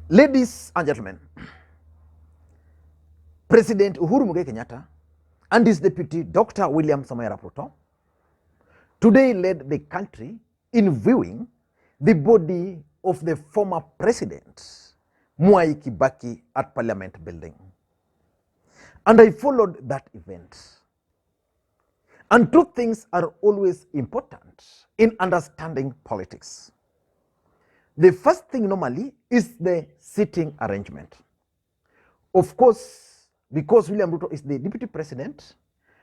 Ladies and gentlemen, President Uhuru Kenyatta and his deputy Dr. William Samoei Ruto today led the country in viewing the body of the former president Mwai Kibaki at Parliament building. And I followed that event. And two things are always important in understanding politics. The first thing normally is the seating arrangement. Of course, because William Ruto is the deputy president,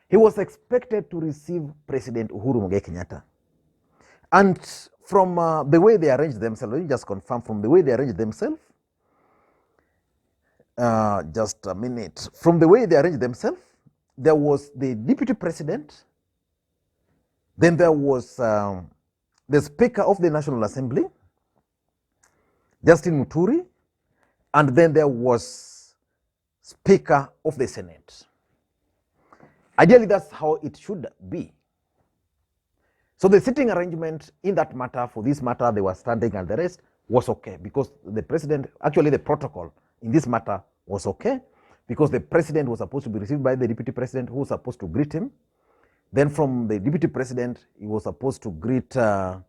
he was expected to receive President Uhuru Kenyatta. And from the way they arranged themselves, let me just confirm, from the way they arranged themselves, just a minute. From the way they arranged themselves, there was the deputy president, then there was the Speaker of the National Assembly, Justin Muturi, and then there was Speaker of the Senate. Ideally, that's how it should be. So the sitting arrangement in that matter, for this matter, they were standing and the rest was okay because the president, actually the protocol in this matter was okay because the president was supposed to be received by the deputy president who was supposed to greet him. Then from the deputy president, he was supposed to greet the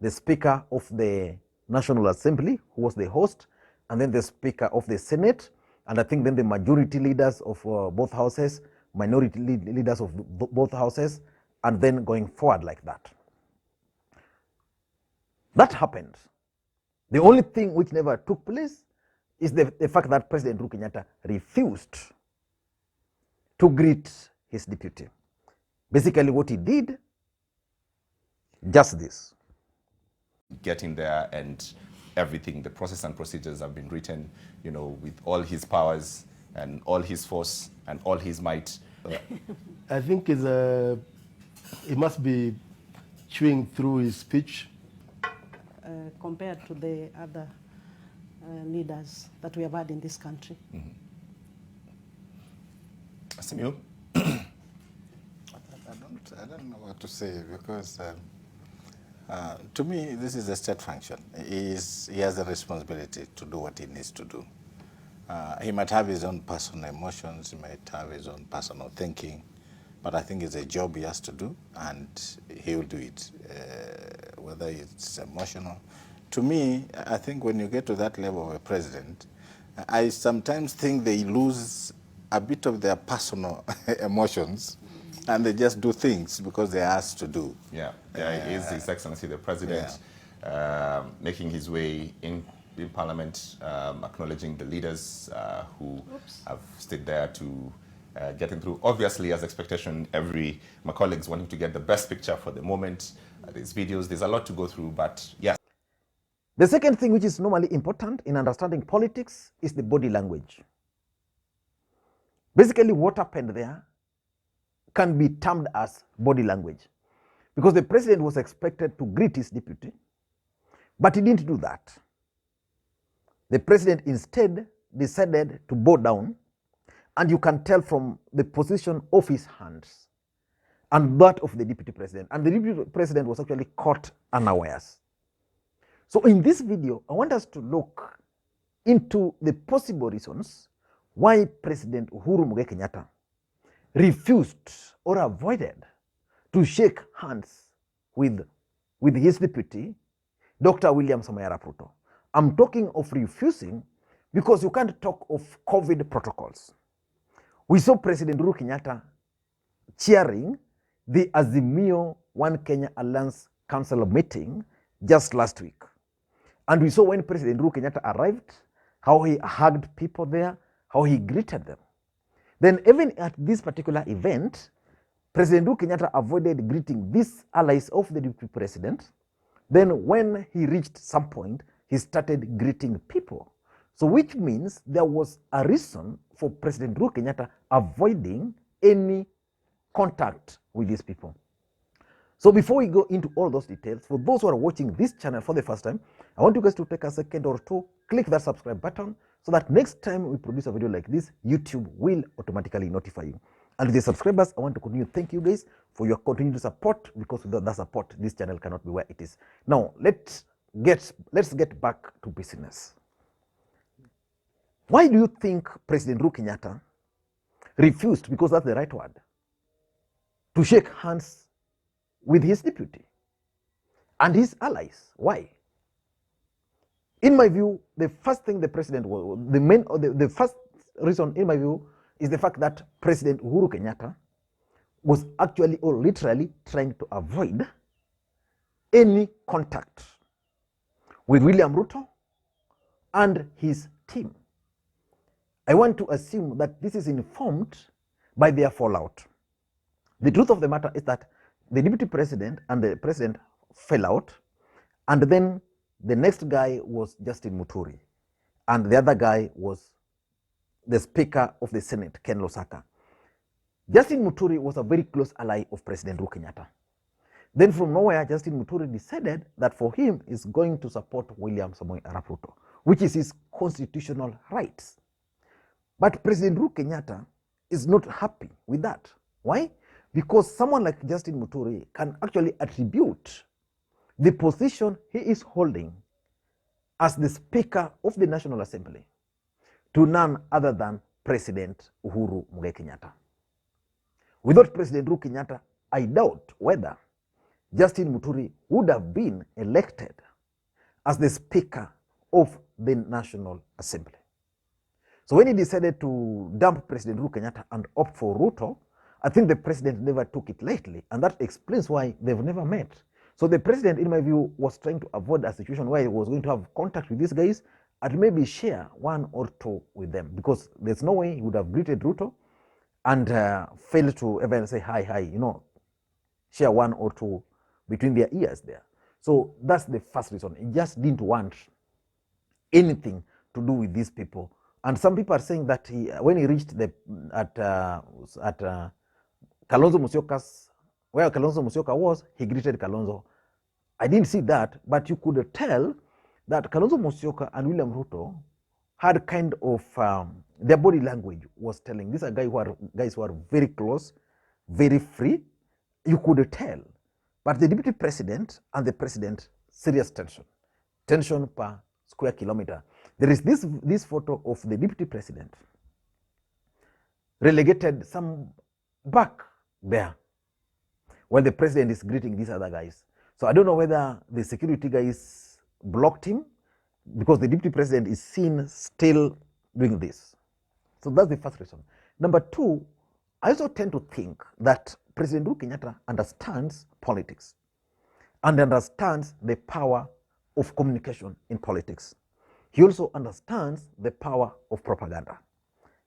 Speaker of the National Assembly, who was the host, and then the Speaker of the Senate, and I think then the majority leaders of both houses, minority leaders of both houses, and then going forward like that. That happened. The only thing which never took place is the fact that President Uhuru Kenyatta refused to greet his deputy. Basically what he did, just this. Getting there and everything, the process and procedures have been written, you know, with all his powers and all his force and all his might. I think he must be chewing through his speech. Compared to the other leaders that we have had in this country. Samuel? I don't know what to say because to me this is a state function. He has a responsibility to do what he needs to do. He might have his own personal emotions, he might have his own personal thinking, but I think it's a job he has to do and he will do it, whether it's emotional. To me, I think when you get to that level of a president, I sometimes think they lose a bit of their personal emotions and they just do things because they're asked to do. Yeah, he is His Excellency the President, making his way in Parliament, acknowledging the leaders who have stayed there to get him through. Obviously, as expectation, my colleagues wanting to get the best picture for the moment. There's videos, there's a lot to go through, but yes. The second thing which is normally important in understanding politics is the body language. Basically, what happened there can be termed as body language because the president was expected to greet his deputy, but he didn't do that. The president instead decided to bow down, and you can tell from the position of his hands and that of the deputy president. And the deputy president was actually caught unawares. So in this video, I want us to look into the possible reasons why President Uhuru Kenyatta refused or avoided to shake hands with his deputy, Dr. William Samoei Ruto. I'm talking of refusing because you can't talk of COVID protocols. We saw President Uhuru Kenyatta chairing the Azimio One Kenya Alliance Council meeting just last week. And we saw when President Uhuru Kenyatta arrived, how he hugged people there, how he greeted them. Then even at this particular event, President Uhuru Kenyatta avoided greeting these allies of the deputy president. Then when he reached some point, he started greeting people. So which means there was a reason for President Uhuru Kenyatta avoiding any contact with these people. So before we go into all those details, for those who are watching this channel for the first time, I want you guys to take a second or two, click that subscribe button so that next time we produce a video like this, YouTube will automatically notify you. And the subscribers, I want to continue to thank you guys for your continued support, because without that support, this channel cannot be where it is. Now, let's get back to business. Why do you think President Uhuru Kenyatta refused, because that's the right word, to shake hands with his deputy and his allies? Why? In my view, the first thing the president was, the first reason in my view is the fact that President Uhuru Kenyatta was actually or literally trying to avoid any contact with William Ruto and his team. I want to assume that this is informed by their fallout. The truth of the matter is that the deputy president and the president fell out, and then the next guy was Justin Muturi, and the other guy was the Speaker of the Senate, Ken Lusaka. Justin Muturi was a very close ally of President Uhuru Kenyatta. Then from nowhere, Justin Muturi decided that for him is going to support William Samoei Arap Ruto, which is his constitutional rights. But President Uhuru Kenyatta is not happy with that. Why? Because someone like Justin Muturi can actually attribute the position he is holding as the Speaker of the National Assembly to none other than President Uhuru Kenyatta. Without President Uhuru Kenyatta, I doubt whether Justin Muturi would have been elected as the Speaker of the National Assembly. So when he decided to dump President Uhuru Kenyatta and opt for Ruto, I think the president never took it lightly, and that explains why they've never met. So the president, in my view, was trying to avoid a situation where he was going to have contact with these guys and maybe share one or two with them, because there's no way he would have greeted Ruto and failed to ever say hi, you know, share one or two between their ears there. So that's the first reason. He just didn't want anything to do with these people. And some people are saying that when he reached at Kalonzo Musyoka's, where Kalonzo Musyoka was, he greeted Kalonzo. I didn't see that, but you could tell that Kalonzo Musyoka and William Ruto had kind of, their body language was telling. These are guys who are very close, very free. You could tell. But the deputy president and the president, serious tension per square kilometer. There is this photo of the deputy president relegated some back there while the president is greeting these other guys. So I don't know whether the security guys blocked him, because the deputy president is seen still doing this. So that's the first reason. Number two, I also tend to think that President Uhuru Kenyatta understands politics and understands the power of communication in politics. He also understands the power of propaganda.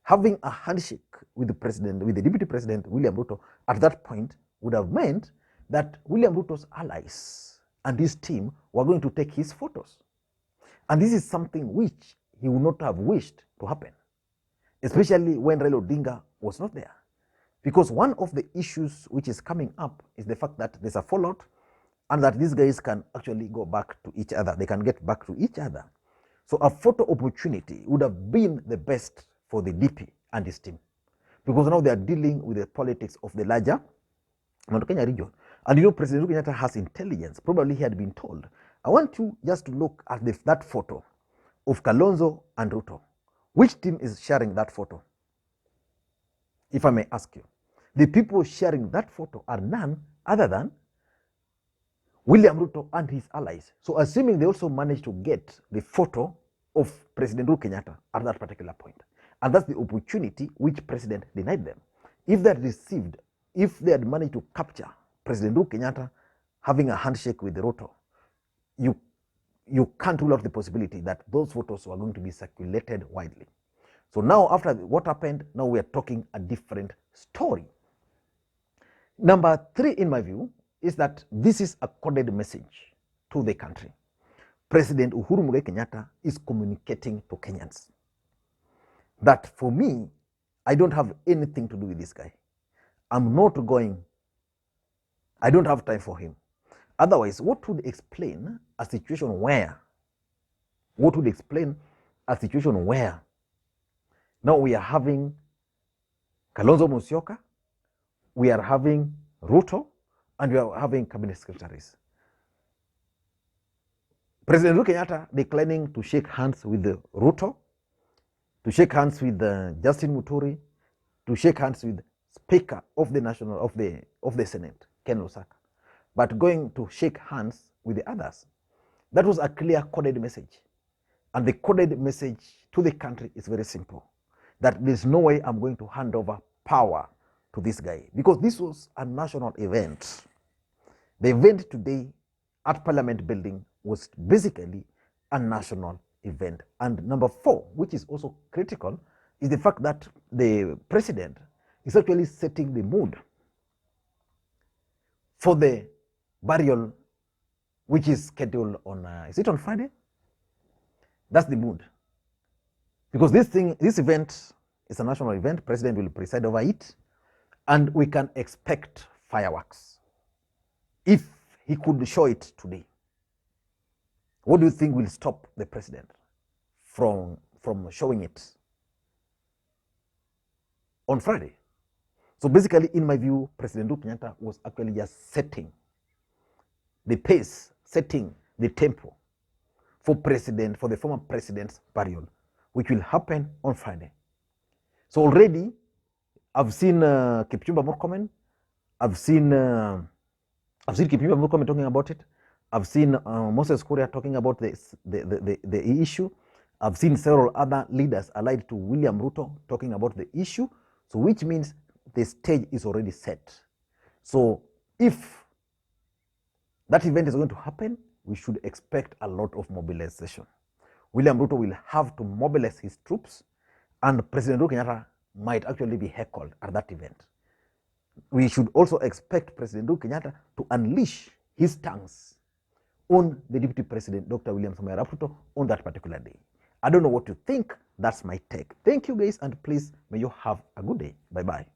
Having a handshake with the president, with the deputy president, William Ruto, at that point would have meant that William Ruto's allies and his team were going to take his photos. And this is something which he would not have wished to happen, especially when Raila Odinga was not there. Because one of the issues which is coming up is the fact that there's a fallout and that these guys can actually go back to each other. They can get back to each other. So a photo opportunity would have been the best for the DP and his team, because now they are dealing with the politics of the larger Mount Kenya region. And you know, President Uhuru Kenyatta has intelligence. Probably he had been told. I want you just to look at that photo of Kalonzo and Ruto. Which team is sharing that photo? If I may ask you. The people sharing that photo are none other than William Ruto and his allies. So assuming they also managed to get the photo of President Uhuru Kenyatta at that particular point. And that's the opportunity which President denied them. If they had managed to capture President Uhuru Kenyatta having a handshake with Ruto, you can't rule out the possibility that those photos were going to be circulated widely. So now, after what happened, now we are talking a different story. Number three, in my view, is that this is a coded message to the country. President Uhuru Kenyatta is communicating to Kenyans that, for me, I don't have anything to do with this guy. I'm not going. I don't have time for him. Otherwise, what would explain a situation where now we are having Kalonzo Musyoka, we are having Ruto, and we are having cabinet secretaries. President Uhuru Kenyatta declining to shake hands with Ruto, to shake hands with Justin Muturi, to shake hands with Speaker of the Senate, Ken Lusaka, but going to shake hands with the others. That was a clear coded message. And the coded message to the country is very simple, that there's no way I'm going to hand over power to this guy, because this was a national event. The event today at Parliament building was basically a national event. And number 4, which is also critical, is the fact that the president is actually setting the mood for the burial, which is scheduled on, is it on Friday? That's the mood. Because this event is a national event, president will preside over it, and we can expect fireworks if he could show it today. What do you think will stop the president from showing it on Friday? So basically, in my view, President Uhuru Kenyatta was actually just setting the pace, setting the tempo for the former president's burial, which will happen on Friday. So already, I've seen Kipchumba Murkomen, I've seen Kipchumba Murkomen talking about it. I've seen Moses Kuria talking about the issue. I've seen several other leaders allied to William Ruto talking about the issue. So which means the stage is already set. So if that event is going to happen, we should expect a lot of mobilization. William Ruto will have to mobilize his troops, and President Uhuru Kenyatta might actually be heckled at that event. We should also expect President Uhuru Kenyatta to unleash his tongues on the Deputy President, Dr. William Samoei Arap Ruto, on that particular day. I don't know what you think. That's my take. Thank you, guys, and please, may you have a good day. Bye-bye.